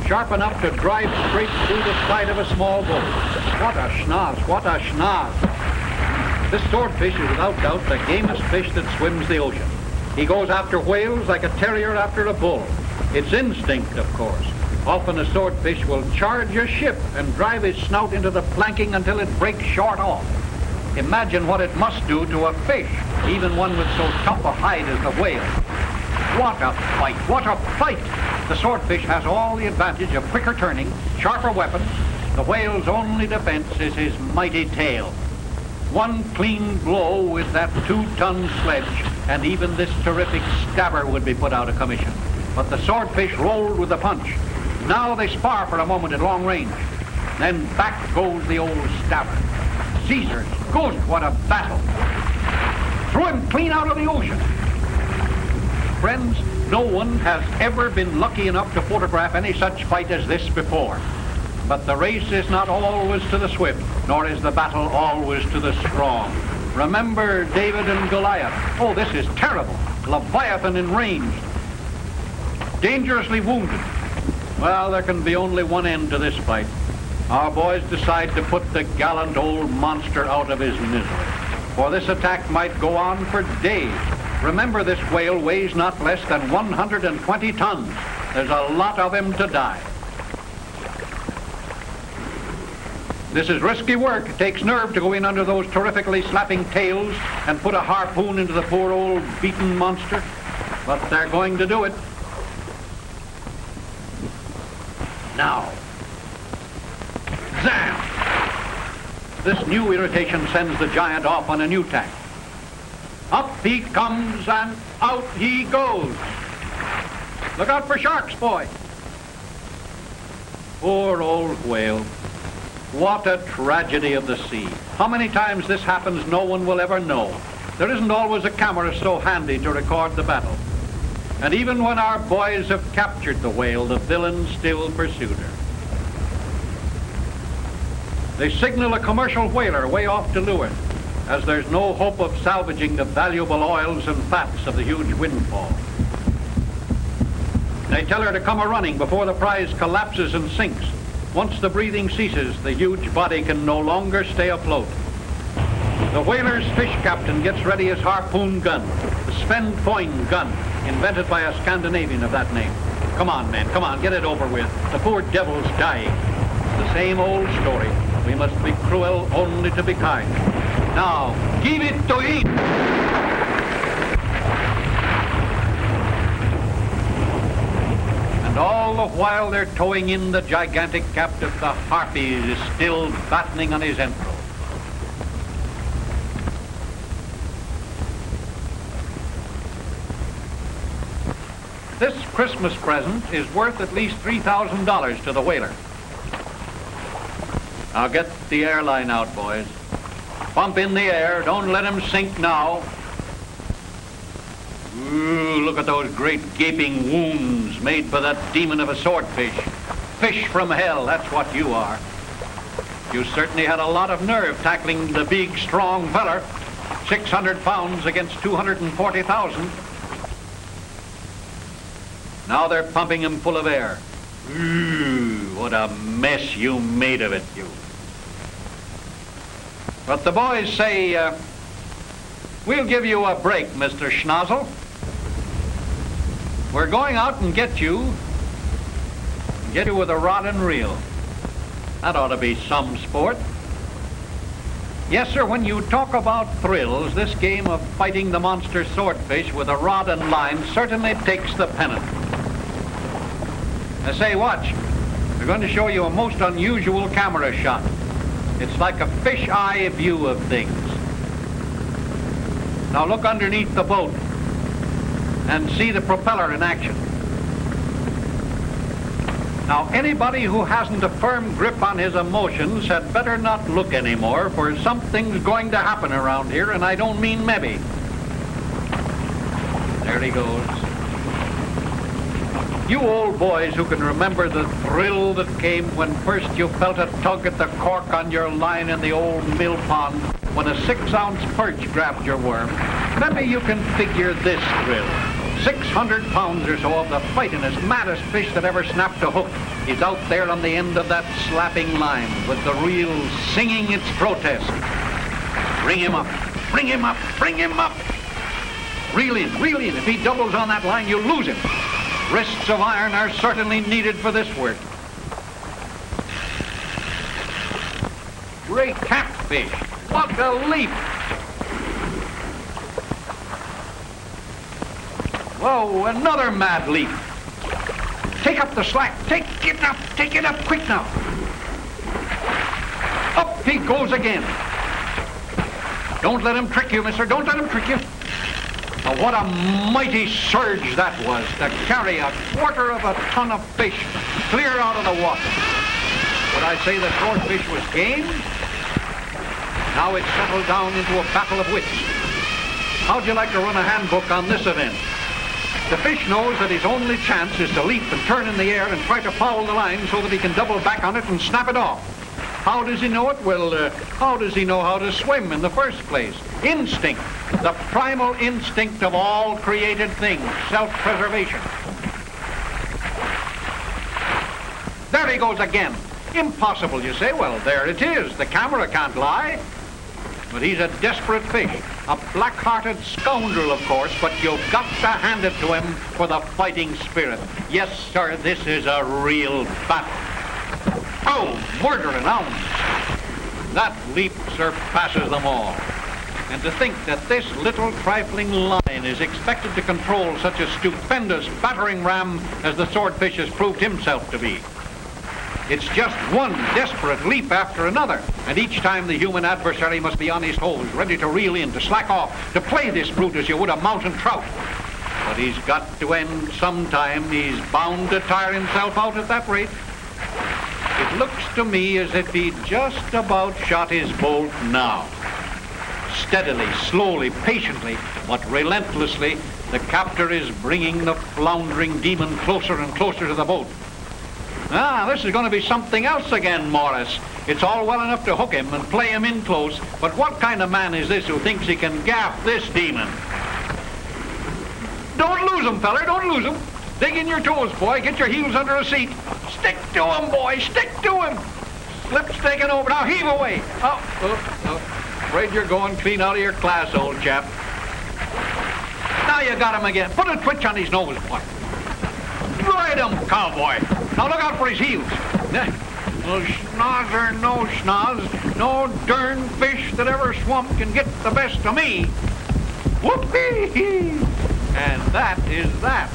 sharp enough to drive straight through the side of a small boat. What a schnoz, what a schnoz. This swordfish is without doubt the gamest fish that swims the ocean. He goes after whales like a terrier after a bull. It's instinct, of course. Often a swordfish will charge a ship and drive his snout into the planking until it breaks short off. Imagine what it must do to a fish, even one with so tough a hide as the whale. What a fight, what a fight! The swordfish has all the advantage of quicker turning, sharper weapons. The whale's only defense is his mighty tail. One clean blow with that 2-ton sledge, and even this terrific stabber would be put out of commission. But the swordfish rolled with the punch. Now they spar for a moment at long range. Then back goes the old stabber. Caesar's ghost, what a battle! Threw him clean out of the ocean. Friends, no one has ever been lucky enough to photograph any such fight as this before. But the race is not always to the swift, nor is the battle always to the strong. Remember David and Goliath. Oh, this is terrible. Leviathan in range. Dangerously wounded. Well, there can be only one end to this fight. Our boys decide to put the gallant old monster out of his misery. For this attack might go on for days. Remember, this whale weighs not less than 120 tons. There's a lot of him to die. This is risky work. It takes nerve to go in under those terrifically slapping tails and put a harpoon into the poor old beaten monster. But they're going to do it. Now. Zam! This new irritation sends the giant off on a new tack. Up he comes and out he goes. Look out for sharks, boy. Poor old whale. What a tragedy of the sea. How many times this happens, no one will ever know. There isn't always a camera so handy to record the battle. And even when our boys have captured the whale, the villains still pursued her. They signal a commercial whaler way off to leeward, as there's no hope of salvaging the valuable oils and fats of the huge windfall. They tell her to come a-running before the prize collapses and sinks. Once the breathing ceases, the huge body can no longer stay afloat. The whaler's fish captain gets ready his harpoon gun, the Sven Foyn gun, invented by a Scandinavian of that name. Come on, men, come on, get it over with. The poor devil's dying. The same old story. We must be cruel only to be kind. Now, give it to eat! And all the while they're towing in the gigantic captive, the harpy is still battening on his entrails. This Christmas present is worth at least $3,000 to the whaler. Now get the airline out, boys. Pump in the air. Don't let him sink now. Ooh, look at those great gaping wounds made by that demon of a swordfish. Fish from hell, that's what you are. You certainly had a lot of nerve tackling the big, strong feller. 600 pounds against 240,000. Now they're pumping him full of air. Ooh, what a mess you made of it, you. But the boys say, we'll give you a break, Mr. Schnozzle. We're going out and get you with a rod and reel. That ought to be some sport. Yes, sir, when you talk about thrills, this game of fighting the monster swordfish with a rod and line certainly takes the pennant. Now say, watch. We're going to show you a most unusual camera shot. It's like a fish-eye view of things. Now look underneath the boat and see the propeller in action. Now anybody who hasn't a firm grip on his emotions had better not look anymore, for something's going to happen around here, and I don't mean maybe. There he goes. You old boys who can remember the thrill that came when first you felt a tug at the cork on your line in the old mill pond when a 6-ounce perch grabbed your worm, maybe you can figure this thrill. 600 pounds or so of the fightingest, maddest fish that ever snapped a hook is out there on the end of that slapping line with the reel singing its protest. Bring him up, bring him up, bring him up. Reel in, reel in. If he doubles on that line, you'll lose him. Wrists of iron are certainly needed for this work. Great catfish. What a leap. Whoa, another mad leap. Take up the slack. Take it up quick now. Up he goes again. Don't let him trick you, mister. Don't let him trick you. Now, what a mighty surge that was to carry a quarter of a ton of fish clear out of the water. Would I say the swordfish was game? Now it's settled down into a battle of wits. How'd you like to run a handbook on this event? The fish knows that his only chance is to leap and turn in the air and try to foul the line so that he can double back on it and snap it off. How does he know it? Well, how does he know how to swim in the first place? Instinct, the primal instinct of all created things, self-preservation. There he goes again. Impossible, you say? Well, there it is. The camera can't lie. But he's a desperate fish, a black-hearted scoundrel, of course, but you've got to hand it to him for the fighting spirit. Yes, sir, this is a real battle. Oh, murder and ounce. That leap surpasses them all. And to think that this little trifling line is expected to control such a stupendous battering ram as the swordfish has proved himself to be. It's just one desperate leap after another, and each time the human adversary must be on his toes, ready to reel in, to slack off, to play this brute as you would a mountain trout. But he's got to end sometime. He's bound to tire himself out at that rate. It looks to me as if he'd just about shot his bolt now. Steadily, slowly, patiently, but relentlessly, the captor is bringing the floundering demon closer and closer to the boat. Ah, this is going to be something else again, Morris. It's all well enough to hook him and play him in close, but what kind of man is this who thinks he can gaff this demon? Don't lose him, feller, don't lose him. Dig in your toes, boy. Get your heels under a seat. Stick to him, boy, stick to him. Slip's taking over. Now heave away. Oh. Afraid you're going clean out of your class, old chap. Now you got him again. Put a twitch on his nose, boy. Ride him, cowboy. Now look out for his heels. No schnoz or no schnoz, no darn fish that ever swum can get the best of me. Whoopee! And that is that.